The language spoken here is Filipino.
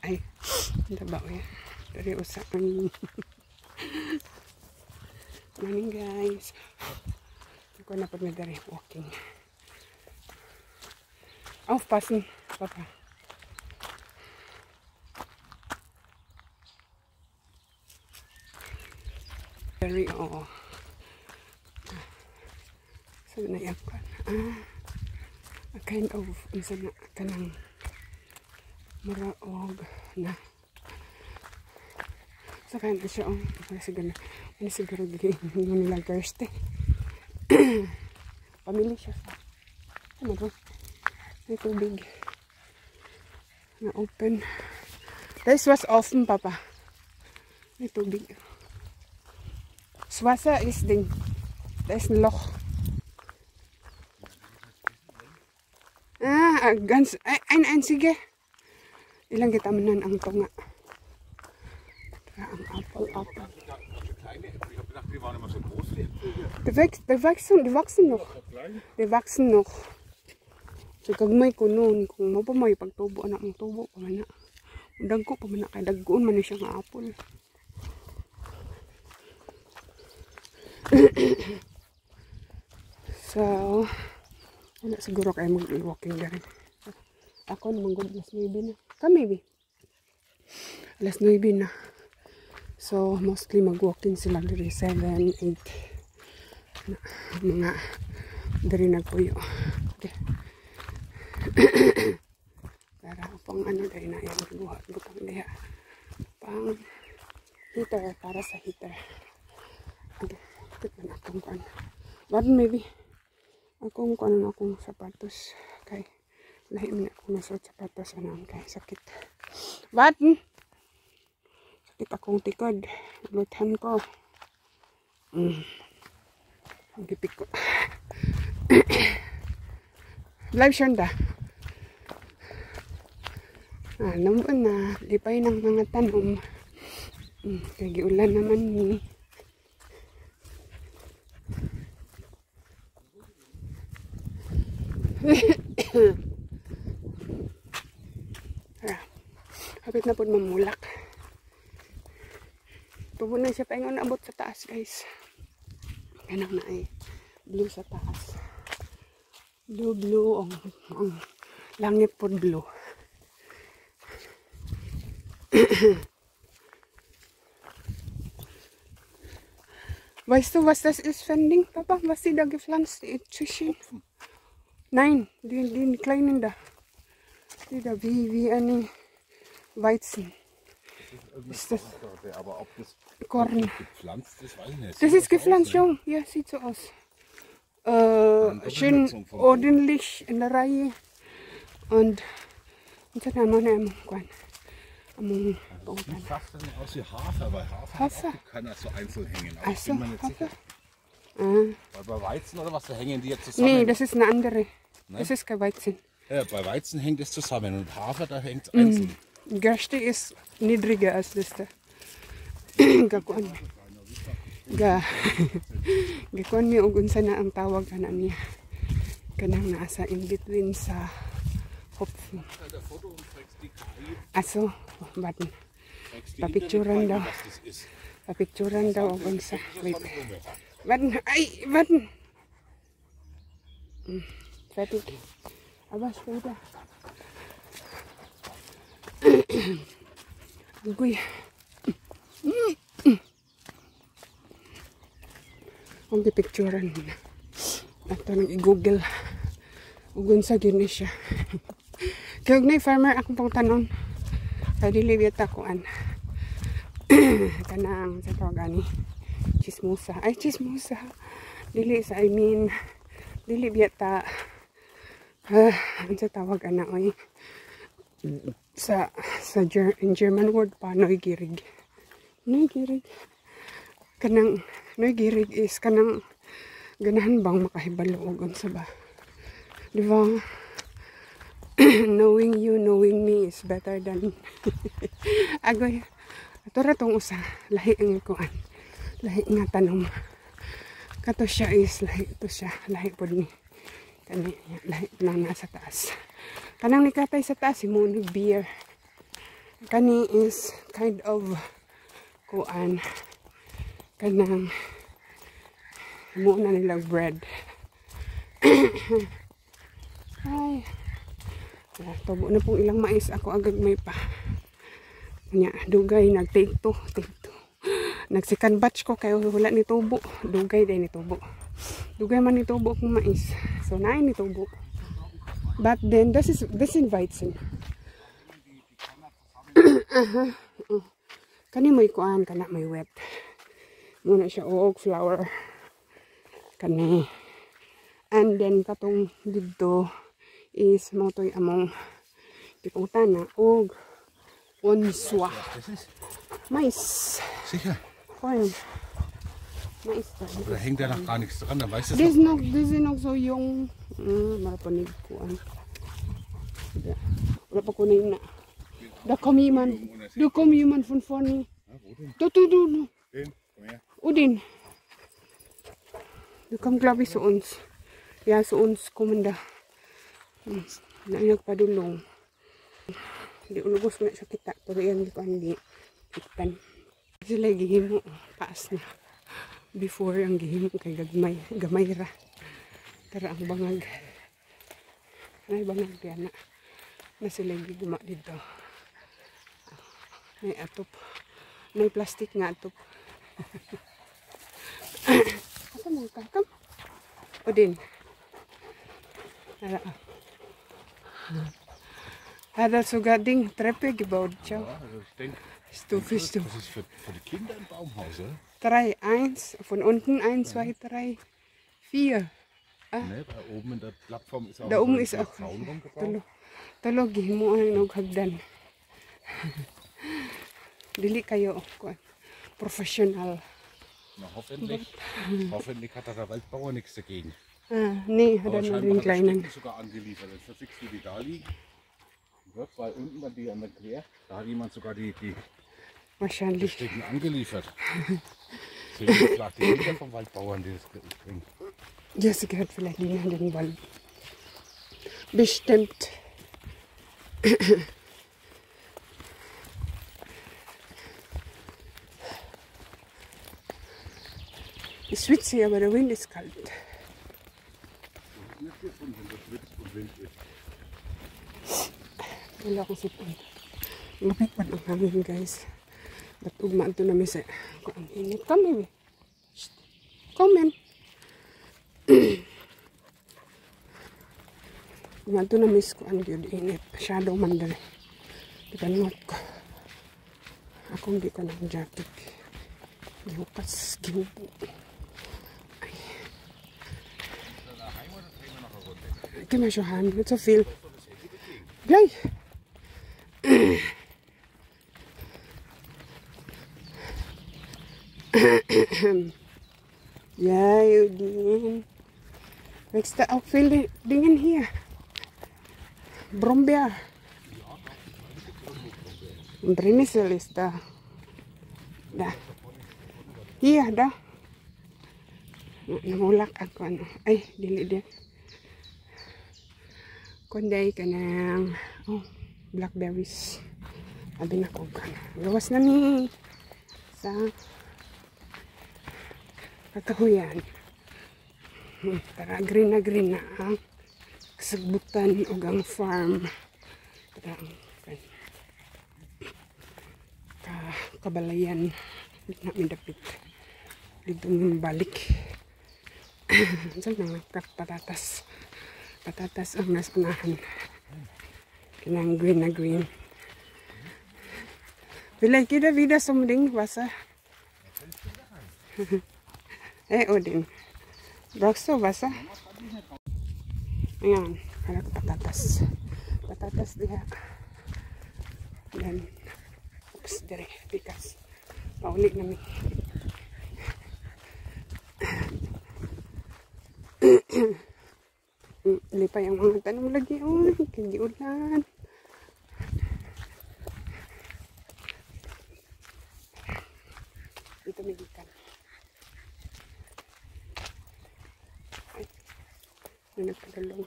Ay, taba ko yan. Dari usa. Morning guys. Ako na po na dari walking. Aufpassen, Papa. Very, oo. Sabi na yan ko. A kind of, isa na, kanang maraog na. Sa kind of siya, siguro nila thirsty. Pamili siya sa, ano ba? May tubig na open. This was open, Papa. May tubig. Swasa is ding. Das ist ein Loch. Ganz ein einzige. Ilang kita manan ang tunga. Ang Apfel. Die wachsen noch. Die wachsen noch. So kagmay ko noon, kung mo pa may pagtubo, anak mong tubo pa man na. Dagko pa man na, kay daggoon man na siya nga apple. So, wala siguro kayo mag-walking na rin. Ako naman good, alas 9 na. Maybe. Alas 9 na. So, mostly mag-walking sila dari 7, 8. Mga dari nagpuyo. Okay. Para pang ano dahil na yan buhat butang diha pang heater para sa heater. Okay, tikman akong kuan. But maybe akong kuan akong sapatos kay lahi man akong nasuot sapatos anan kay sakit. But sakit akong tikod, luthan ko. Ang gipik ko. Live shonda. Naman na, lipay ng mga tanom. Kaya ulan naman ni. Hapit na po mamulak. Tubo na siya pa yung abot sa taas guys. Ganang na ay blue sa taas. Blue. Ang langit po blue. Weißt du, was das ist, Fending, Papa? Was sie da gepflanzt zwischen? Nein, die kleinen da. Die da wie eine Weizen. Ist das? Aber ob das Korn gepflanzt ist, weiß ich nicht. Das ist gepflanzt, schon. Ja, sieht so aus. Schön ordentlich in der Reihe. Und dann haben wir noch einen. Sieht fast aus wie Hafer, weil Hafer kann das so einzeln hängen. Aber ich bin mir nicht sicher. Weil bei Weizen oder was, da hängen die jetzt zusammen? Nee, das ist eine andere. Ne? Das ist kein Weizen. Ja, bei Weizen hängt es zusammen und Hafer, da hängt es einzeln. Gerste ist niedriger als das da. Gakon niya og unsa na ang tawag kana niya. Kanang nasa in between sa Hopfen. Aso, batin. Papicturan daw. Papicturan daw og unsa. Wait. Batin, ay, batin. Fertig. Aber später. Agoy. Ang picturean mo na. Ito nang i-google. Ugun sa gini siya. Kaya na farmer akong pang tanon. Kaya dilibiyat akoan. Kanang sa tawag ani. Chismosa. Ay, chismosa. Dili sa I mean. Dilibiyat ta. Ang sa tawag ana oy. In German word pa neugirig. Neugirig. Kanang neugirig is kanang ganahan bang makahibalo og unsa ba? Di ba? Knowing you, knowing me is better than agoy. Ato ra tong usa, lahi ang kuan. Lahi nga tanom. Kato siya is lahi to siya, lahi pod ni. Kani lahi nang nasa taas. Kanang nikatay sa taas imo beer. Kani is kind of kuan kanang muna nilang bread. Ay, tubo na pong ilang mais. Ako agad may pa. Nya, dugay, nag-take two. Nag-second batch ko, kayo wala ni tubo. Dugay din ni tubo. Dugay man ni tubo kung mais. So, nain ni tubo. But then, this invites him. Kani may kuan, kana may wet. Muna siya, oak flower. Kani. And then, katong dito is motoy among tipong og onswa. Mais. Sicher. Corn. Mais. Da hängt ja noch gar nichts dran, dann weißt du Das ist noch so jung. Marapanig kuan. Wala pa kunin na. Da kom jemand von vorne. Du. Den, komm her. Udin. Du kommt, glaube ich, zu uns. Ja, zu uns kommen da. Nagpadulong. Di ulubos na sa kita. Pero yan ko hindi ikan. Sila gihimo. Paas na. Before ang gihimo kay gamay ra. Tara ang bangag. Ay bangag yan na. Na sila giguma dito. May atop. May plastic nga atop. Asa mo kakam? O din. Tara. Hat er sogar Ding, Treppe gebaut. Schau. Ja, also ich denke, Stufe. das ist für die Kinder ein Baumhaus, oder? 3, 1, von unten 1, 2, 3, 4. Ne, da oben in der Plattform ist auch Da oben ein ist auch Zaun rumgebaut. Talo gihimo ang naghagdan. Dili kayo professional. Na, hoffentlich hat der Waldbauer nichts dagegen. Nee, hat Aber er nur scheinbar den hat er kleinen. Stecken sogar angeliefert. Das ist verfixt, wie die da liegen. Wird, weil unten bei die an der Quer, da hat jemand sogar die Wahrscheinlich. Stecken angeliefert. Deswegen fragt die Kinder vom Waldbauern, die das bringen. Ja, sie gehört vielleicht nicht an den Wald. Bestimmt. Es wird sie, aber der Wind ist kalt. Wala akong sipon. Lapit pa ng hangin, guys. Ba't ugmaan ito namin sa... Ang init. Come, baby. Come in. Ugmaan ito namin sa kuan yun. Init. Masyado mandali. Ikanot ko. Ako hindi ko ng jacket. Gihukas. Gihupo. Ay. Ikke mal schon haben. Nicht so viel. Gleich. Ja, Udin. Wächst da auch viele Dinge hier? Brombeer. Brennnessel ist da. Da. Hier, da. Namulak ako ano. Ay, dili din. Kunday ka ng blackberries. Sabi na ko ka na. Gawas na ni sa kakahuyan. Tara, green na ang kasagbutan o ang farm. Tara, kabalayan. Hindi namin dapit. Dito namin balik. Saan na patatas. Patatas ang nasa unahan. Kinang green na green. Vielleicht geht er wieder zum Ding Wasser. Odin. Brauchst du Wasser? Ayan. Harap patatas. Patatas diha. Dan. Oops, dire. Pikas. Paulit namin. Lipa yung mga tanong lagi. Uy, hindi ulan. Dito may ikan. Ay, nagpadalong.